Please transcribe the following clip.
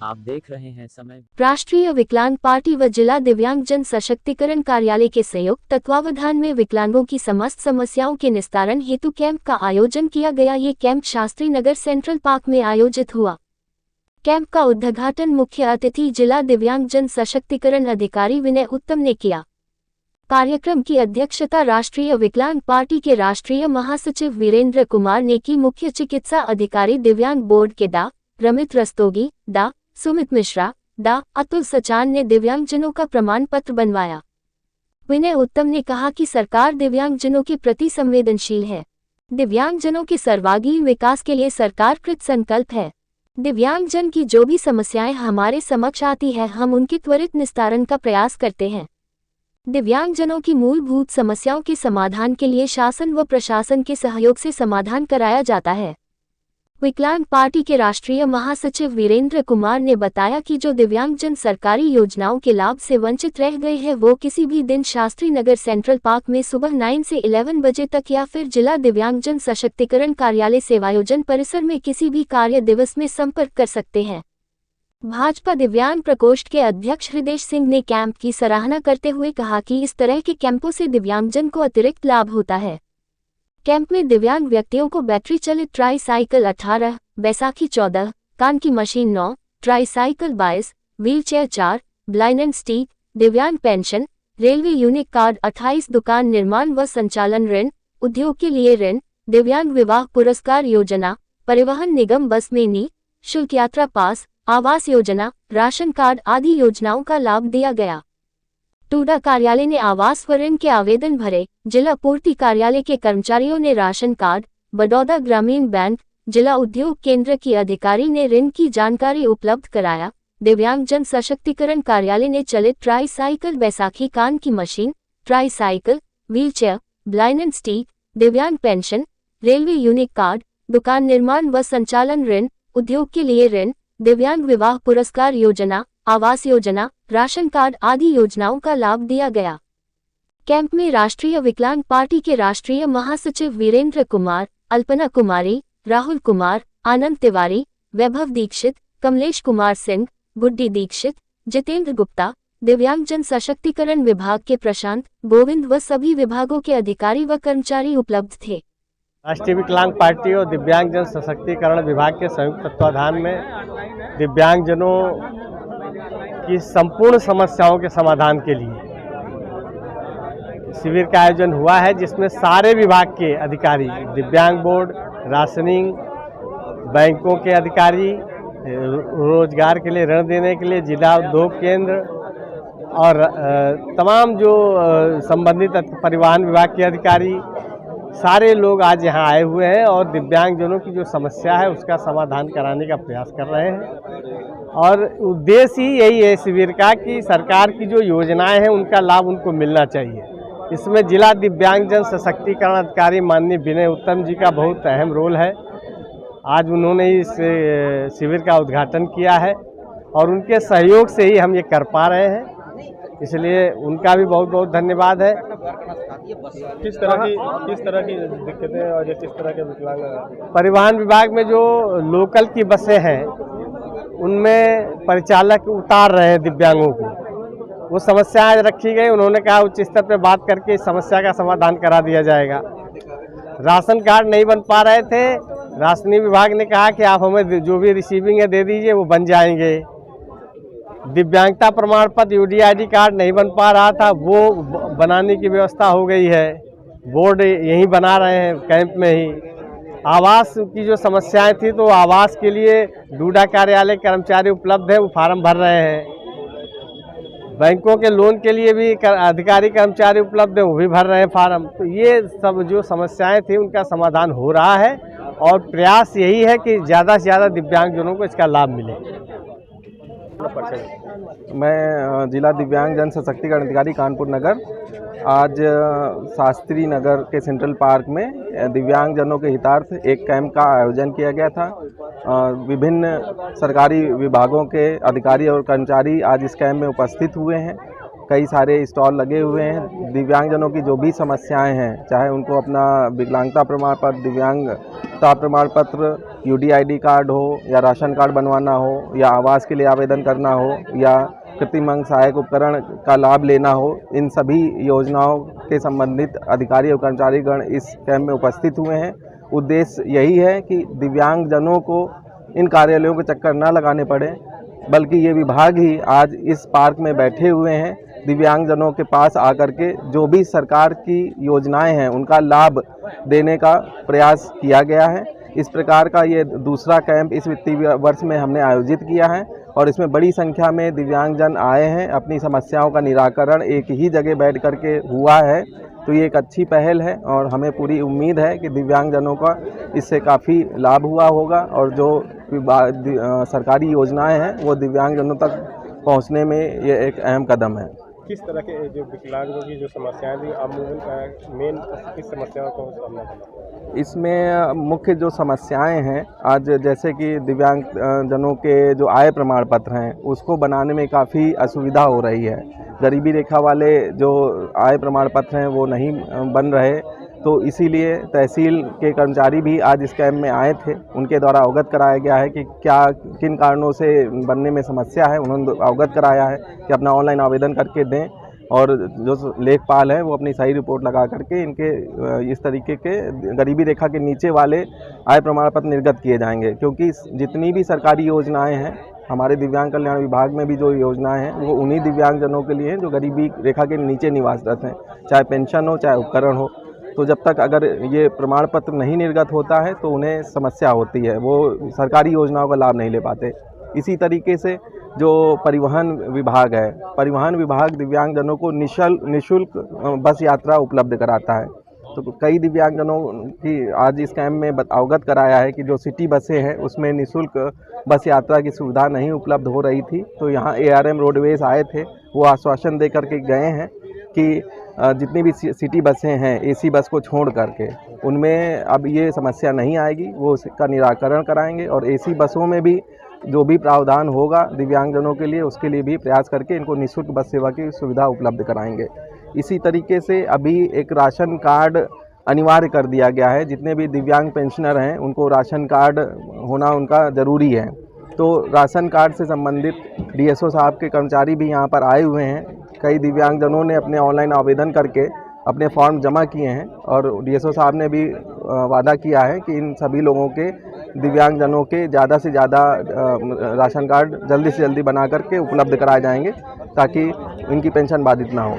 आप देख रहे हैं समय। राष्ट्रीय विकलांग पार्टी व जिला दिव्यांग जन सशक्तिकरण कार्यालय के संयुक्त तत्वावधान में विकलांगों की समस्त समस्याओं के निस्तारण हेतु कैंप का आयोजन किया गया। ये camp Shastri Nagar central park में आयोजित हुआ। कैंप का उद्घाटन मुख्य अतिथि जिला दिव्यांग जन सशक्तिकरण अधिकारी विनय उत्तम ने किया। कार्यक्रम की अध्यक्षता राष्ट्रीय विकलांग पार्टी के राष्ट्रीय महासचिव वीरेंद्र कुमार ने की। मुख्य चिकित्सा अधिकारी दिव्यांग बोर्ड के डा. रमित रस्तोगी, डा. सुमित मिश्रा, डा. अतुल सचान ने दिव्यांगजनों का प्रमाण पत्र बनवाया। विनय उत्तम ने कहा कि सरकार दिव्यांगजनों के प्रति संवेदनशील है। दिव्यांगजनों के सर्वांगीण विकास के लिए सरकार कृत संकल्प है। दिव्यांगजन की जो भी समस्याएं हमारे समक्ष आती है, हम उनके त्वरित निस्तारण का प्रयास करते हैं। दिव्यांगजनों की मूलभूत समस्याओं के समाधान के लिए शासन व प्रशासन के सहयोग से समाधान कराया जाता है। विकलांग पार्टी के राष्ट्रीय महासचिव वीरेंद्र कुमार ने बताया कि जो दिव्यांगजन सरकारी योजनाओं के लाभ से वंचित रह गए हैं, वो किसी भी दिन शास्त्री नगर सेंट्रल पार्क में सुबह 9 से 11 बजे तक या फिर जिला दिव्यांगजन सशक्तिकरण कार्यालय सेवायोजन परिसर में किसी भी कार्य दिवस में संपर्क कर सकते हैं। भाजपा दिव्यांग प्रकोष्ठ के अध्यक्ष हृदय सिंह ने कैंप की सराहना करते हुए कहा कि इस तरह के कैंपों से दिव्यांगजन को अतिरिक्त लाभ होता है। कैंप में दिव्यांग व्यक्तियों को बैटरी चलित ट्राई साइकिल 18, बैसाखी 14, कान की machine 9, try cycle 22, wheelchair 4, blind and stick, दिव्यांग पेंशन, रेलवे यूनिक कार्ड 28, दुकान निर्माण व संचालन ऋण, उद्योग के लिए ऋण, दिव्यांग विवाह पुरस्कार योजना, परिवहन निगम बस में निःशुल्क यात्रा पास, आवास योजना, राशन कार्ड आदि योजनाओं का लाभ दिया गया। टूडा कार्यालय ने आवास व ऋण के आवेदन भरे। जिला पूर्ति कार्यालय के कर्मचारियों ने राशन कार्ड, बड़ौदा ग्रामीण बैंक, जिला उद्योग केंद्र की अधिकारी ने ऋण की जानकारी उपलब्ध कराया। दिव्यांग जन सशक्तिकरण कार्यालय ने चलित ट्राई साइकिल, बैसाखी कान की machine, try cycle, wheelchair, blind and stick, दिव्यांग पेंशन, रेलवे यूनिक कार्ड, दुकान निर्माण व संचालन ऋण, उद्योग के लिए ऋण, दिव्यांग विवाह पुरस्कार योजना, आवास योजना, राशन कार्ड आदि योजनाओं का लाभ दिया गया। कैंप में राष्ट्रीय विकलांग पार्टी के राष्ट्रीय महासचिव वीरेंद्र कुमार, अल्पना कुमारी, राहुल कुमार, आनंद तिवारी, वैभव दीक्षित, कमलेश कुमार सिंह, गुड्डी दीक्षित, जितेंद्र गुप्ता, दिव्यांग जन सशक्तिकरण विभाग के प्रशांत, गोविंद व सभी विभागों के अधिकारी व कर्मचारी उपलब्ध थे। राष्ट्रीय विकलांग पार्टी और दिव्यांग जन सशक्तिकरण विभाग के संयुक्त तत्वाधान में दिव्यांगजनों की संपूर्ण समस्याओं के समाधान के लिए शिविर का आयोजन हुआ है, जिसमें सारे विभाग के अधिकारी, दिव्यांग बोर्ड, राशनिंग, बैंकों के अधिकारी, रोजगार के लिए ऋण देने के लिए जिला उद्योग केंद्र और तमाम जो संबंधित परिवहन विभाग के अधिकारी, सारे लोग आज यहाँ आए हुए हैं और दिव्यांगजनों की जो समस्या है उसका समाधान कराने का प्रयास कर रहे हैं। और उद्देश्य ही यही है शिविर का कि सरकार की जो योजनाएं हैं उनका लाभ उनको मिलना चाहिए। इसमें जिला दिव्यांगजन सशक्तिकरण अधिकारी माननीय विनय उत्तम जी का बहुत अहम रोल है। आज उन्होंने इस शिविर का उद्घाटन किया है और उनके सहयोग से ही हम ये कर पा रहे हैं, इसलिए उनका भी बहुत बहुत धन्यवाद है। किस तरह की दिक्कतें और किस तरह के विकलांग? परिवहन विभाग में जो लोकल की बसें हैं उनमें परिचालक उतार रहे हैं दिव्यांगों को, वो समस्या आज रखी गई। उन्होंने कहा उच्च स्तर पर बात करके इस समस्या का समाधान करा दिया जाएगा। राशन कार्ड नहीं बन पा रहे थे, राशनिंग विभाग ने कहा कि आप हमें जो भी रिसीविंग है दे दीजिए, वो बन जाएंगे। दिव्यांगता प्रमाण पत्र यूडीआईडी कार्ड नहीं बन पा रहा था, वो बनाने की व्यवस्था हो गई है। बोर्ड यहीं बना रहे हैं कैंप में ही। आवास की जो समस्याएं थी तो आवास के लिए टूडा कार्यालय कर्मचारी उपलब्ध है, वो फार्म भर रहे हैं। बैंकों के लोन के लिए भी अधिकारी कर्मचारी उपलब्ध है, वो भी भर रहे हैं फार्म। तो ये सब जो समस्याएं थी उनका समाधान हो रहा है और प्रयास यही है कि ज़्यादा से ज़्यादा दिव्यांगजनों को इसका लाभ मिले। मैं जिला दिव्यांग जन सशक्तिकरण अधिकारी कानपुर नगर, आज शास्त्री नगर के सेंट्रल पार्क में दिव्यांगजनों के हितार्थ एक कैंप का आयोजन किया गया था। विभिन्न सरकारी विभागों के अधिकारी और कर्मचारी आज इस कैंप में उपस्थित हुए हैं कई सारे स्टॉल लगे हुए हैं। दिव्यांगजनों की जो भी समस्याएं हैं, चाहे उनको अपना विकलांगता प्रमाण पत्र, दिव्यांगता प्रमाण पत्र, UDID कार्ड हो या राशन कार्ड बनवाना हो या आवास के लिए आवेदन करना हो या कृत्रिम अंग सहायक उपकरण का लाभ लेना हो, इन सभी योजनाओं के संबंधित अधिकारी और कर्मचारीगण इस कैंप में उपस्थित हुए हैं। उद्देश्य यही है कि दिव्यांगजनों को इन कार्यालयों के चक्कर न लगाने पड़े, बल्कि ये विभाग ही आज इस पार्क में बैठे हुए हैं, दिव्यांगजनों के पास आकर के जो भी सरकार की योजनाएं हैं उनका लाभ देने का प्रयास किया गया है। इस प्रकार का ये दूसरा कैंप इस वित्तीय वर्ष में हमने आयोजित किया है और इसमें बड़ी संख्या में दिव्यांगजन आए हैं। अपनी समस्याओं का निराकरण एक ही जगह बैठ कर के हुआ है, तो ये एक अच्छी पहल है और हमें पूरी उम्मीद है कि दिव्यांगजनों का इससे काफ़ी लाभ हुआ होगा और जो सरकारी योजनाएं हैं वो दिव्यांगजनों तक पहुंचने में ये एक अहम कदम है। किस तरह के जो विकलांगों की जो समस्याएं थी, अब मेन किस समस्याओं को सामना करना? इसमें मुख्य जो समस्याएं हैं, आज जैसे कि दिव्यांग जनों के जो आय प्रमाण पत्र हैं उसको बनाने में काफ़ी असुविधा हो रही है। गरीबी रेखा वाले जो आय प्रमाण पत्र हैं वो नहीं बन रहे, तो इसीलिए तहसील के कर्मचारी भी आज इस कैंप में आए थे। उनके द्वारा अवगत कराया गया है कि क्या किन कारणों से बनने में समस्या है। उन्होंने अवगत कराया है कि अपना ऑनलाइन आवेदन करके दें और जो लेखपाल हैं वो अपनी सही रिपोर्ट लगा करके इनके इस तरीके के गरीबी रेखा के नीचे वाले आय प्रमाण पत्र निर्गत किए जाएंगे। क्योंकि जितनी भी सरकारी योजनाएं हैं, हमारे दिव्यांग कल्याण विभाग में भी जो योजनाएं हैं वो उन्हीं दिव्यांगजनों के लिए हैं जो गरीबी रेखा के नीचे निवासरत हैं, चाहे पेंशन हो चाहे उपकरण हो। तो जब तक अगर ये प्रमाण पत्र नहीं निर्गत होता है तो उन्हें समस्या होती है, वो सरकारी योजनाओं का लाभ नहीं ले पाते। इसी तरीके से जो परिवहन विभाग है, परिवहन विभाग दिव्यांगजनों को निःशुल्क बस यात्रा उपलब्ध कराता है। तो कई दिव्यांगजनों की आज इस कैंप में अवगत कराया है कि जो सिटी बसें हैं उसमें निःशुल्क बस यात्रा की सुविधा नहीं उपलब्ध हो रही थी। तो यहाँ ARM रोडवेज आए थे, वो आश्वासन दे करके गए हैं कि जितनी भी सिटी बसें हैं AC बस को छोड़ करके उनमें अब ये समस्या नहीं आएगी, वो उसका निराकरण कराएंगे और AC बसों में भी जो भी प्रावधान होगा दिव्यांगजनों के लिए उसके लिए भी प्रयास करके इनको निःशुल्क बस सेवा की सुविधा उपलब्ध कराएंगे। इसी तरीके से अभी एक राशन कार्ड अनिवार्य कर दिया गया है। जितने भी दिव्यांग पेंशनर हैं उनको राशन कार्ड होना उनका ज़रूरी है। तो राशन कार्ड से संबंधित DSO साहब के कर्मचारी भी यहाँ पर आए हुए हैं। कई दिव्यांगजनों ने अपने ऑनलाइन आवेदन करके अपने फॉर्म जमा किए हैं और DSO साहब ने भी वादा किया है कि इन सभी लोगों के दिव्यांगजनों के ज़्यादा से ज़्यादा राशन कार्ड जल्दी से जल्दी बना करके उपलब्ध कराए जाएंगे ताकि इनकी पेंशन बाधित ना हो।